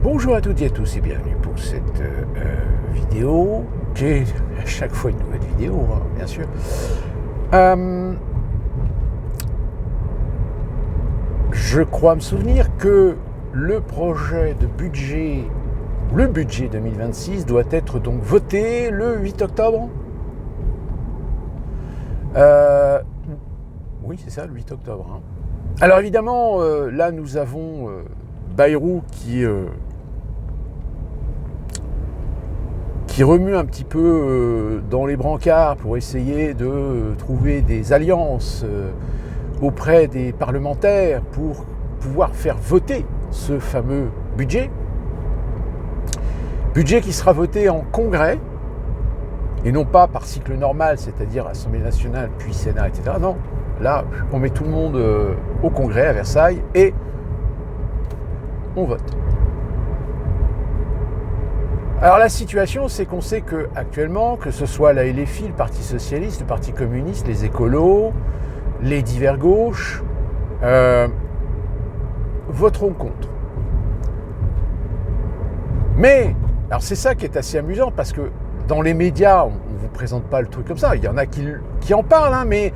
Bonjour à toutes et à tous et bienvenue pour cette vidéo qui est à chaque fois une nouvelle vidéo, hein, bien sûr. Je crois me souvenir que le projet de budget, le budget 2026 doit être donc voté le 8 octobre. Oui, c'est ça, le 8 octobre. Hein. Alors évidemment, là nous avons Bayrou qui remue un petit peu dans les brancards pour essayer de trouver des alliances auprès des parlementaires pour pouvoir faire voter ce fameux budget. Budget qui sera voté en congrès et non pas par cycle normal, c'est-à-dire Assemblée nationale puis Sénat, etc. Non, là on met tout le monde au congrès à Versailles et on vote. Alors la situation, c'est qu'on sait qu'actuellement, que ce soit la LFI, le Parti Socialiste, le Parti Communiste, les écolos, les divers gauches, voteront contre. Mais, alors c'est ça qui est assez amusant, parce que dans les médias, on ne vous présente pas le truc comme ça. Il y en a qui en parlent, hein, mais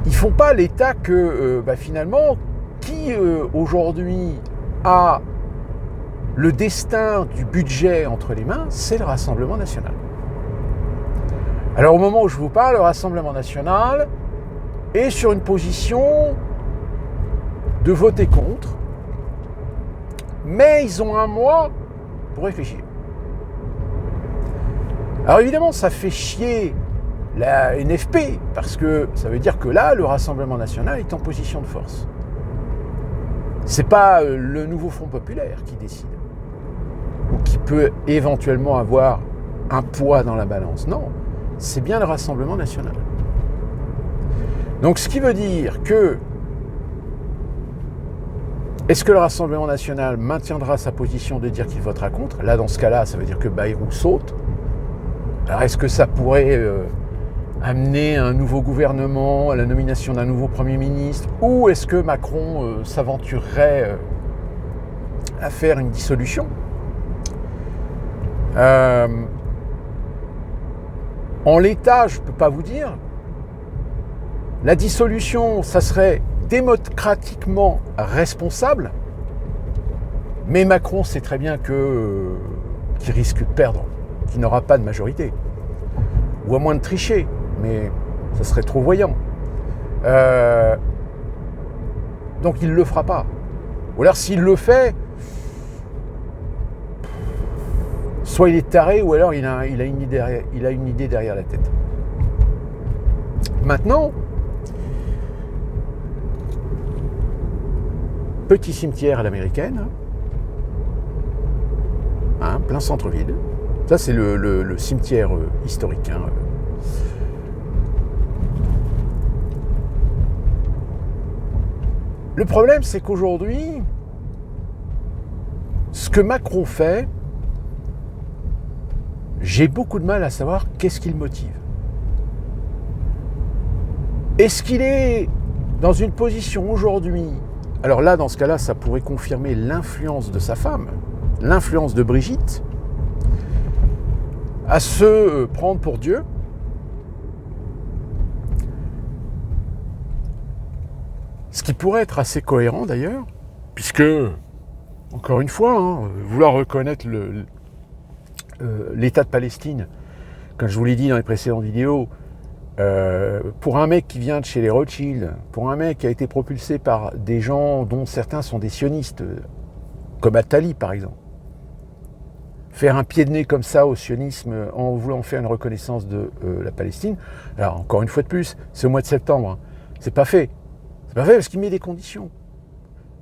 ils ne font pas l'état que finalement, qui aujourd'hui a le destin du budget entre les mains, c'est le Rassemblement national. Alors au moment où je vous parle, le Rassemblement national est sur une position de voter contre, mais ils ont un mois pour réfléchir. Alors évidemment, ça fait chier la NFP, parce que ça veut dire que là, le Rassemblement national est en position de force. C'est pas le nouveau Front populaire qui décide, ou qui peut éventuellement avoir un poids dans la balance. Non, c'est bien le Rassemblement national. Donc ce qui veut dire que est-ce que le Rassemblement national maintiendra sa position de dire qu'il votera contre? Là, dans ce cas-là, ça veut dire que Bayrou saute. Alors est-ce que ça pourrait amener un nouveau gouvernement, à la nomination d'un nouveau Premier ministre, ou est-ce que Macron s'aventurerait à faire une dissolution? En l'état, je ne peux pas vous dire. La dissolution, ça serait démocratiquement responsable, mais Macron sait très bien qu'il risque de perdre, qu'il n'aura pas de majorité, ou à moins de tricher, mais ça serait trop voyant. Donc il ne le fera pas. Ou alors s'il le fait, soit il est taré, ou alors il a une idée derrière la tête. Maintenant, petit cimetière à l'américaine, hein, plein centre-ville. Ça, c'est le cimetière historique. Hein. Le problème, c'est qu'aujourd'hui, ce que Macron fait, j'ai beaucoup de mal à savoir qu'est-ce qui le motive. Est-ce qu'il est dans une position aujourd'hui? Alors là, dans ce cas-là, ça pourrait confirmer l'influence de sa femme, l'influence de Brigitte, à se prendre pour Dieu. Ce qui pourrait être assez cohérent d'ailleurs, puisque, encore une fois, hein, vouloir reconnaître l'État de Palestine, comme je vous l'ai dit dans les précédentes vidéos, pour un mec qui vient de chez les Rothschild, pour un mec qui a été propulsé par des gens dont certains sont des sionistes, comme Attali par exemple, faire un pied de nez comme ça au sionisme en voulant faire une reconnaissance de la Palestine, alors encore une fois de plus, c'est au mois de septembre, hein, c'est pas fait. C'est pas fait parce qu'il met des conditions.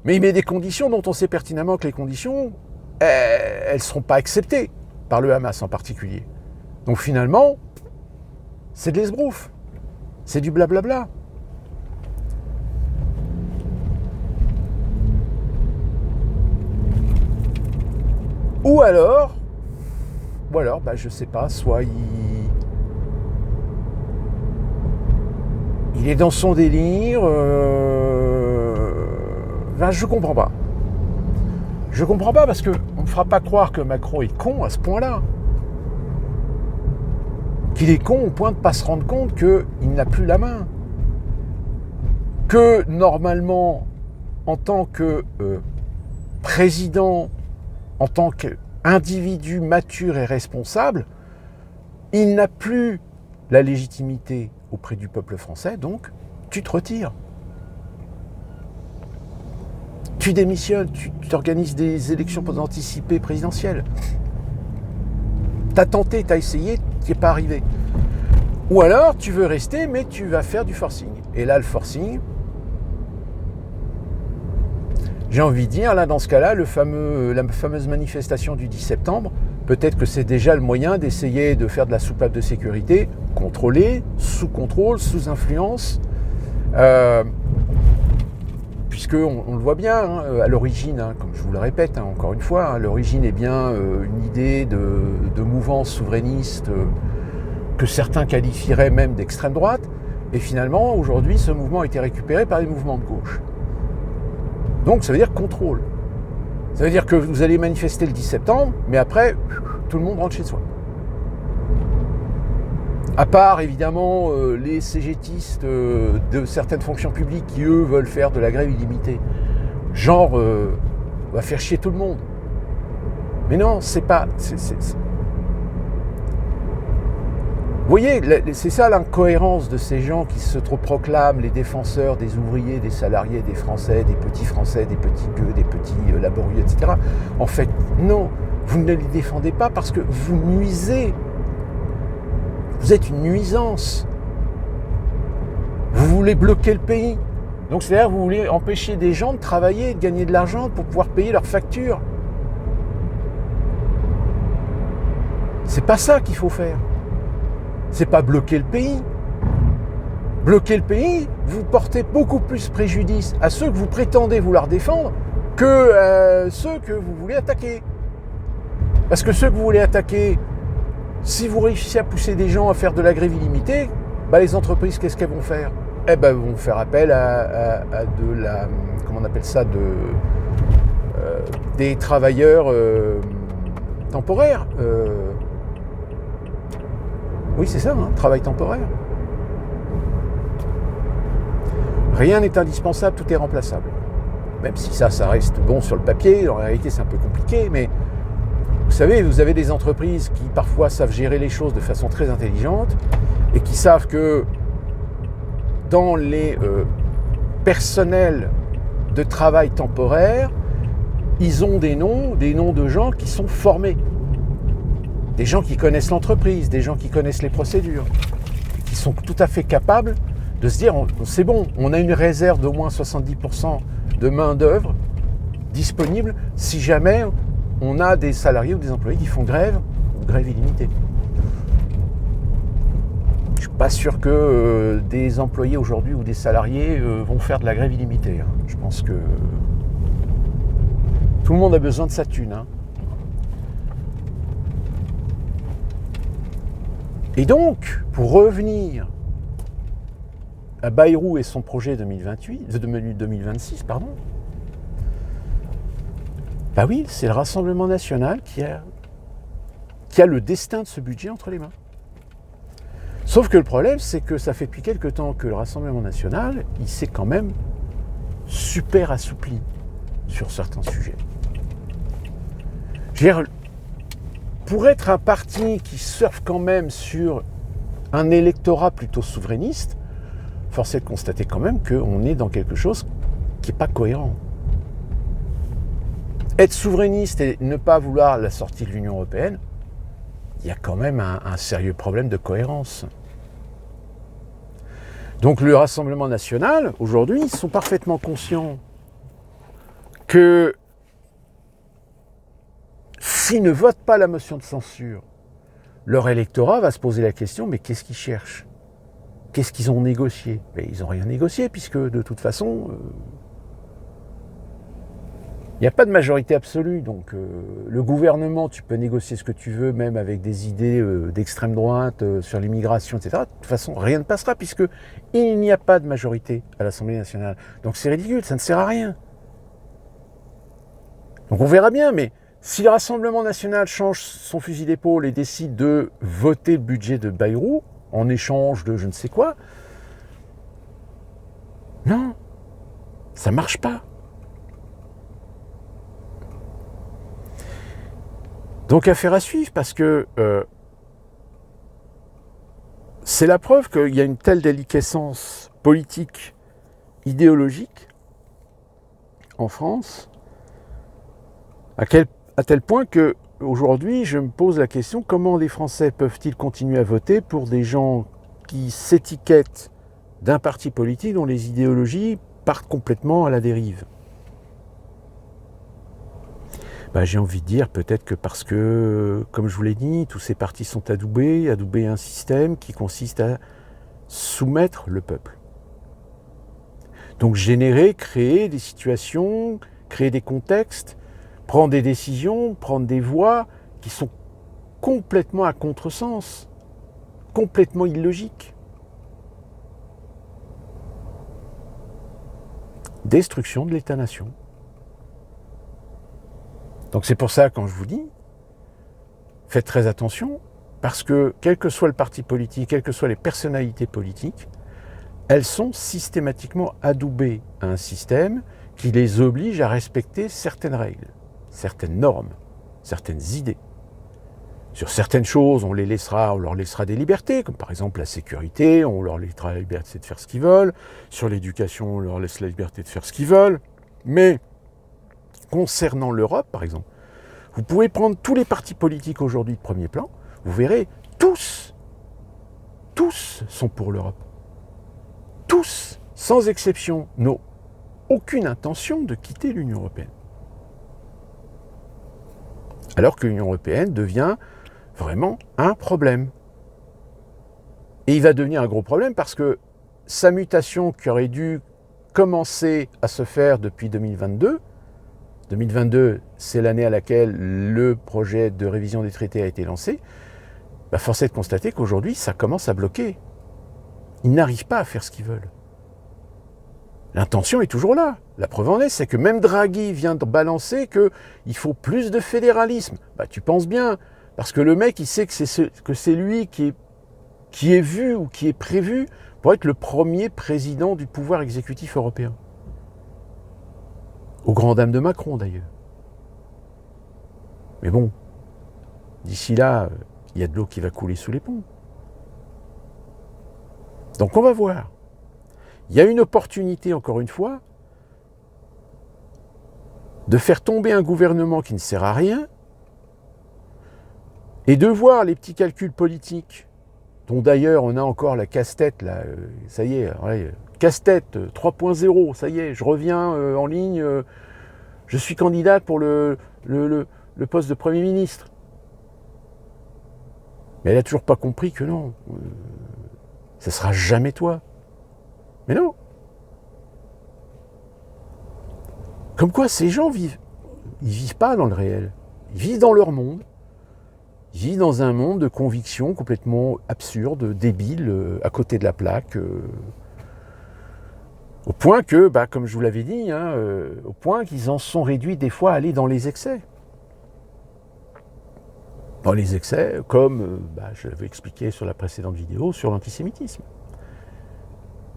Mais il met des conditions dont on sait pertinemment que les conditions, elles ne seront pas acceptées par le Hamas en particulier. Donc finalement, c'est de l'esbrouf. C'est du blablabla. Ou alors, je sais pas, soit il est dans son délire, je comprends pas. Je comprends pas parce qu'on ne me fera pas croire que Macron est con à ce point-là. Qu'il est con au point de ne pas se rendre compte qu'il n'a plus la main. Que normalement, en tant que président, en tant qu'individu mature et responsable, il n'a plus la légitimité auprès du peuple français, donc tu te retires. Tu démissionnes, tu t'organises des élections anticipées présidentielles. T'as tenté, t'as essayé, tu n'y es pas arrivé. Ou alors, tu veux rester, mais tu vas faire du forcing. Et là, le forcing, j'ai envie de dire, là, dans ce cas-là, la fameuse manifestation du 10 septembre, peut-être que c'est déjà le moyen d'essayer de faire de la soupape de sécurité, contrôlée, sous contrôle, sous influence, puisqu'on le voit bien, à l'origine, comme je vous le répète, encore une fois, à l'origine est bien une idée de mouvance souverainiste que certains qualifieraient même d'extrême droite, et finalement, aujourd'hui, ce mouvement a été récupéré par les mouvements de gauche. Donc, ça veut dire contrôle. Ça veut dire que vous allez manifester le 10 septembre, mais après, tout le monde rentre chez soi. À part, évidemment, les cégétistes de certaines fonctions publiques qui, eux, veulent faire de la grève illimitée. Genre, va faire chier tout le monde. Mais non, c'est pas... Vous voyez, c'est ça l'incohérence de ces gens qui se proclament les défenseurs des ouvriers, des salariés, des Français, des petits gueux, des petits laborieux, etc. En fait, non, vous ne les défendez pas parce que vous nuisez. Vous êtes une nuisance. Vous voulez bloquer le pays. Donc c'est-à-dire que vous voulez empêcher des gens de travailler, de gagner de l'argent pour pouvoir payer leurs factures. C'est pas ça qu'il faut faire. C'est pas bloquer le pays. Bloquer le pays, vous portez beaucoup plus préjudice à ceux que vous prétendez vouloir défendre que ceux que vous voulez attaquer. Parce que ceux que vous voulez attaquer, si vous réussissez à pousser des gens à faire de la grève illimitée, les entreprises, qu'est-ce qu'elles vont faire ? Elles vont faire appel à de la... Comment on appelle ça ? Des travailleurs temporaires. Oui, c'est ça, travail temporaire. Rien n'est indispensable, tout est remplaçable. Même si ça reste bon sur le papier, en réalité c'est un peu compliqué, mais vous savez, vous avez des entreprises qui parfois savent gérer les choses de façon très intelligente et qui savent que dans les personnels de travail temporaire, ils ont des noms de gens qui sont formés. Des gens qui connaissent l'entreprise, des gens qui connaissent les procédures, qui sont tout à fait capables de se dire, c'est bon, on a une réserve d'au moins 70% de main-d'œuvre disponible si jamais on a des salariés ou des employés qui font grève ou grève illimitée. Je ne suis pas sûr que des employés aujourd'hui ou des salariés vont faire de la grève illimitée. Je pense que tout le monde a besoin de sa thune. Et donc, pour revenir à Bayrou et son projet 2026, oui, c'est le Rassemblement national qui a le destin de ce budget entre les mains. Sauf que le problème, c'est que ça fait depuis quelque temps que le Rassemblement national, il s'est quand même super assoupli sur certains sujets. Je veux dire, pour être un parti qui surfe quand même sur un électorat plutôt souverainiste, force est de constater quand même qu'on est dans quelque chose qui n'est pas cohérent. Être souverainiste et ne pas vouloir la sortie de l'Union européenne, il y a quand même un sérieux problème de cohérence. Donc le Rassemblement national, aujourd'hui, ils sont parfaitement conscients que s'ils ne votent pas la motion de censure, leur électorat va se poser la question, mais qu'est-ce qu'ils cherchent ? Qu'est-ce qu'ils ont négocié ? Mais ils n'ont rien négocié, puisque de toute façon, il n'y a pas de majorité absolue. Donc le gouvernement, tu peux négocier ce que tu veux, même avec des idées d'extrême droite sur l'immigration, etc. De toute façon, rien ne passera, puisqu'il n'y a pas de majorité à l'Assemblée nationale. Donc c'est ridicule, ça ne sert à rien. Donc on verra bien, mais si le Rassemblement national change son fusil d'épaule et décide de voter le budget de Bayrou en échange de je ne sais quoi, non, ça ne marche pas. Donc affaire à suivre, parce que c'est la preuve qu'il y a une telle déliquescence politique, idéologique en France, à tel point que aujourd'hui je me pose la question, comment les Français peuvent-ils continuer à voter pour des gens qui s'étiquettent d'un parti politique dont les idéologies partent complètement à la dérive? J'ai envie de dire peut-être que parce que, comme je vous l'ai dit, tous ces partis sont adoubés à un système qui consiste à soumettre le peuple. Donc créer des situations, créer des contextes, prendre des décisions, prendre des voies qui sont complètement à contresens, complètement illogiques. Destruction de l'État-nation. Donc c'est pour ça, quand je vous dis, faites très attention, parce que quel que soit le parti politique, quelles que soient les personnalités politiques, elles sont systématiquement adoubées à un système qui les oblige à respecter certaines règles, certaines normes, certaines idées. Sur certaines choses, on leur laissera des libertés, comme par exemple la sécurité, on leur laissera la liberté de faire ce qu'ils veulent. Sur l'éducation, on leur laisse la liberté de faire ce qu'ils veulent. Mais concernant l'Europe, par exemple, vous pouvez prendre tous les partis politiques aujourd'hui de premier plan, vous verrez, tous sont pour l'Europe. Tous, sans exception, n'ont aucune intention de quitter l'Union européenne. Alors que l'Union européenne devient vraiment un problème. Et il va devenir un gros problème parce que sa mutation qui aurait dû commencer à se faire depuis 2022, 2022, c'est l'année à laquelle le projet de révision des traités a été lancé, force est de constater qu'aujourd'hui, ça commence à bloquer. Ils n'arrivent pas à faire ce qu'ils veulent. L'intention est toujours là. La preuve en est, c'est que même Draghi vient de balancer qu'il faut plus de fédéralisme. Tu penses bien, parce que le mec, il sait que c'est lui qui est vu ou qui est prévu pour être le premier président du pouvoir exécutif européen. Aux grandes dames de Macron, d'ailleurs. Mais bon, d'ici là, il y a de l'eau qui va couler sous les ponts. Donc on va voir. Il y a une opportunité, encore une fois, de faire tomber un gouvernement qui ne sert à rien et de voir les petits calculs politiques, dont d'ailleurs on a encore la casse-tête, là, ça y est, casse-tête 3.0, ça y est, je reviens en ligne, je suis candidate pour le poste de Premier ministre. Mais elle n'a toujours pas compris que non, ça ne sera jamais toi. Mais non. Comme quoi ces gens ils vivent pas dans le réel. Ils vivent dans leur monde. Ils vivent dans un monde de convictions complètement absurdes, débiles, à côté de la plaque. Au point que, comme je vous l'avais dit, au point qu'ils en sont réduits des fois à aller dans les excès. Dans les excès, comme je l'avais expliqué sur la précédente vidéo, sur l'antisémitisme.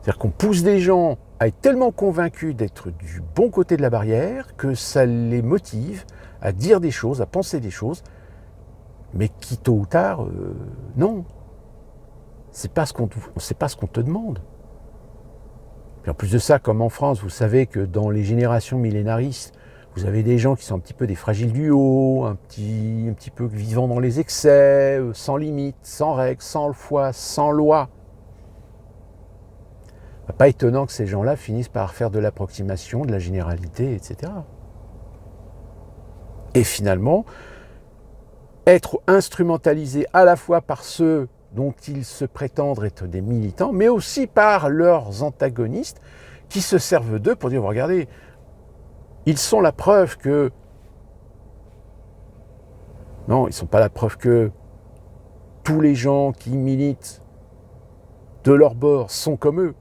C'est-à-dire qu'on pousse des gens à être tellement convaincus d'être du bon côté de la barrière que ça les motive à dire des choses, à penser des choses, mais qui tôt ou tard, non. C'est pas ce qu'on te demande. Puis en plus de ça, comme en France, vous savez que dans les générations millénaristes, vous avez des gens qui sont un petit peu des fragiles du haut, un petit peu vivant dans les excès, sans limite, sans règles, sans foi, sans loi. Pas étonnant que ces gens-là finissent par faire de l'approximation, de la généralité, etc. Et finalement, être instrumentalisé à la fois par ceux dont ils se prétendent être des militants, mais aussi par leurs antagonistes qui se servent d'eux pour dire, regardez, ils sont la preuve que... Non, ils ne sont pas la preuve que tous les gens qui militent de leur bord sont comme eux.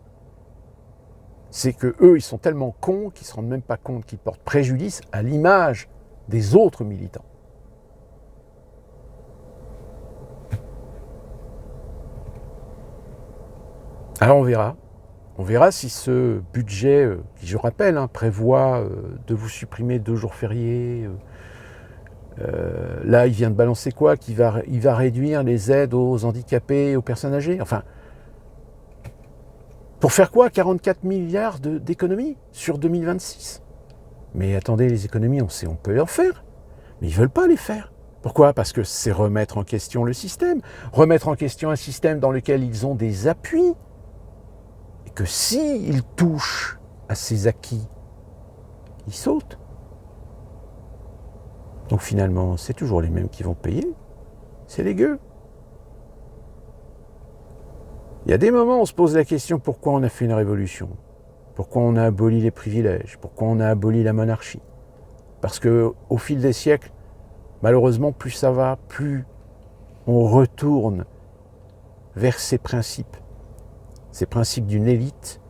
C'est que eux, ils sont tellement cons qu'ils ne se rendent même pas compte qu'ils portent préjudice à l'image des autres militants. Alors on verra. On verra si ce budget, qui je rappelle, prévoit de vous supprimer 2 jours fériés. Là, il vient de balancer quoi? Il va réduire les aides aux handicapés et aux personnes âgées. Enfin, pour faire quoi? 44 milliards d'économies sur 2026. Mais attendez, les économies, on peut en faire. Mais ils ne veulent pas les faire. Pourquoi? Parce que c'est remettre en question le système. Remettre en question un système dans lequel ils ont des appuis. Et que s'ils touchent à ces acquis, ils sautent. Donc finalement, c'est toujours les mêmes qui vont payer. C'est les gueux. Il y a des moments où on se pose la question pourquoi on a fait une révolution, pourquoi on a aboli les privilèges, pourquoi on a aboli la monarchie. Parce qu'au fil des siècles, malheureusement, plus ça va, plus on retourne vers ces principes d'une élite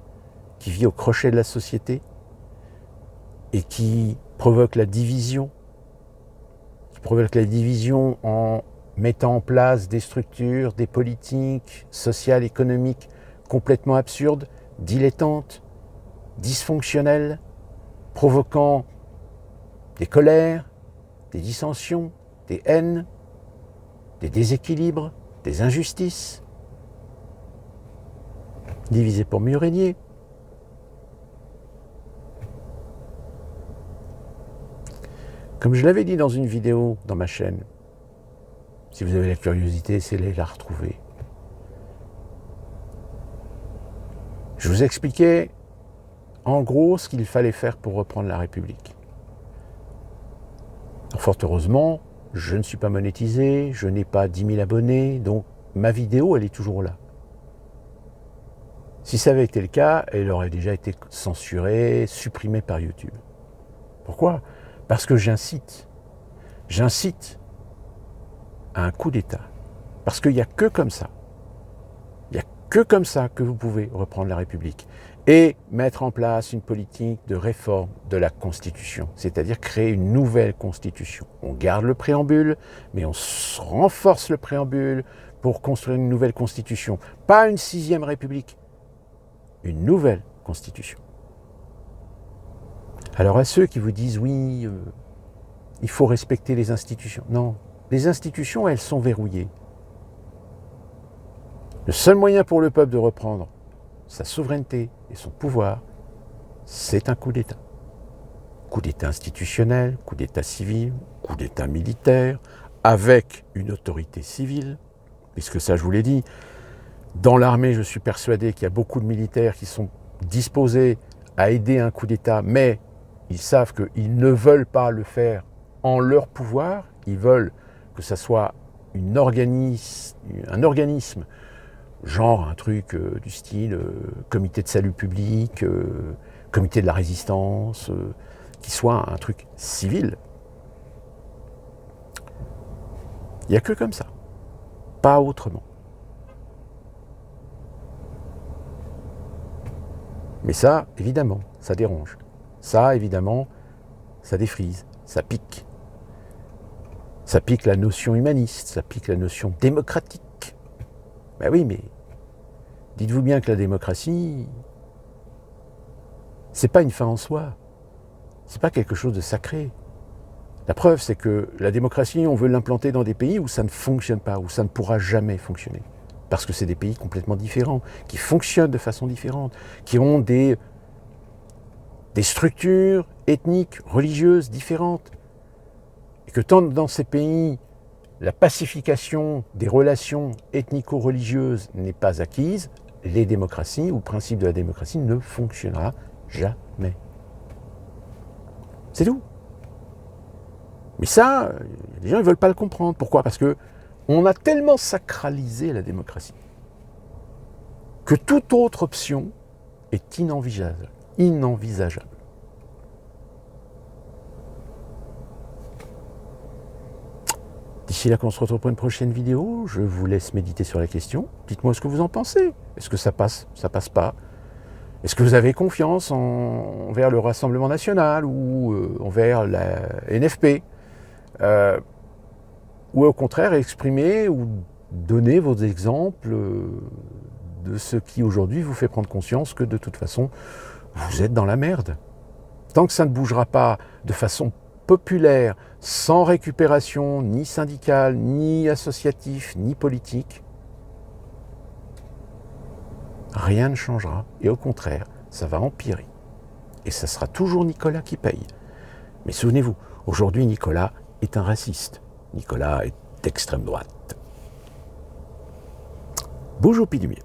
qui vit au crochet de la société et qui provoque la division, en mettant en place des structures, des politiques sociales, économiques complètement absurdes, dilettantes, dysfonctionnelles, provoquant des colères, des dissensions, des haines, des déséquilibres, des injustices. Diviser pour mieux régner. Comme je l'avais dit dans une vidéo dans ma chaîne, si vous avez la curiosité, essayez de la retrouver. Je vous expliquais en gros ce qu'il fallait faire pour reprendre la République. Alors, fort heureusement, je ne suis pas monétisé, je n'ai pas 10 000 abonnés, donc ma vidéo, elle est toujours là. Si ça avait été le cas, elle aurait déjà été censurée, supprimée par YouTube. Pourquoi? Parce que j'incite à un coup d'État. Parce qu'il n'y a que comme ça. Il n'y a que comme ça que vous pouvez reprendre la République et mettre en place une politique de réforme de la Constitution, c'est-à-dire créer une nouvelle Constitution. On garde le préambule, mais on renforce le préambule pour construire une nouvelle Constitution. Pas une 6e République, une nouvelle Constitution. Alors à ceux qui vous disent oui, il faut respecter les institutions. Non, les institutions, elles sont verrouillées. Le seul moyen pour le peuple de reprendre sa souveraineté et son pouvoir, c'est un coup d'État. Coup d'État institutionnel, coup d'État civil, coup d'État militaire, avec une autorité civile, puisque ça je vous l'ai dit, dans l'armée je suis persuadé qu'il y a beaucoup de militaires qui sont disposés à aider un coup d'État, mais ils savent qu'ils ne veulent pas le faire en leur pouvoir, ils veulent que ça soit un organisme, genre un truc du style comité de salut public, comité de la résistance, qui soit un truc civil. Il n'y a que comme ça, pas autrement. Mais ça, évidemment, ça dérange. Ça, évidemment, ça défrise, ça pique. Ça pique la notion humaniste, ça pique la notion démocratique. Ben oui, mais dites-vous bien que la démocratie, c'est pas une fin en soi. C'est pas quelque chose de sacré. La preuve, c'est que la démocratie, on veut l'implanter dans des pays où ça ne fonctionne pas, où ça ne pourra jamais fonctionner. Parce que c'est des pays complètement différents, qui fonctionnent de façon différente, qui ont des structures ethniques, religieuses différentes. Et que tant dans ces pays, la pacification des relations ethnico-religieuses n'est pas acquise, les démocraties ou le principe de la démocratie ne fonctionnera jamais. C'est tout. Mais ça, les gens ne veulent pas le comprendre. Pourquoi? Parce qu'on a tellement sacralisé la démocratie que toute autre option est inenvisageable. D'ici là qu'on se retrouve pour une prochaine vidéo, je vous laisse méditer sur la question. Dites-moi ce que vous en pensez. Est-ce que ça passe pas? Est-ce que vous avez confiance envers le Rassemblement national ou envers la NFP ou au contraire exprimer ou donner vos exemples de ce qui aujourd'hui vous fait prendre conscience que de toute façon vous êtes dans la merde. Tant que ça ne bougera pas de façon populaire, sans récupération ni syndicale, ni associatif, ni politique, rien ne changera. Et au contraire, ça va empirer. Et ça sera toujours Nicolas qui paye. Mais souvenez-vous, aujourd'hui Nicolas est un raciste. Nicolas est d'extrême droite. Bonjour Pilumier.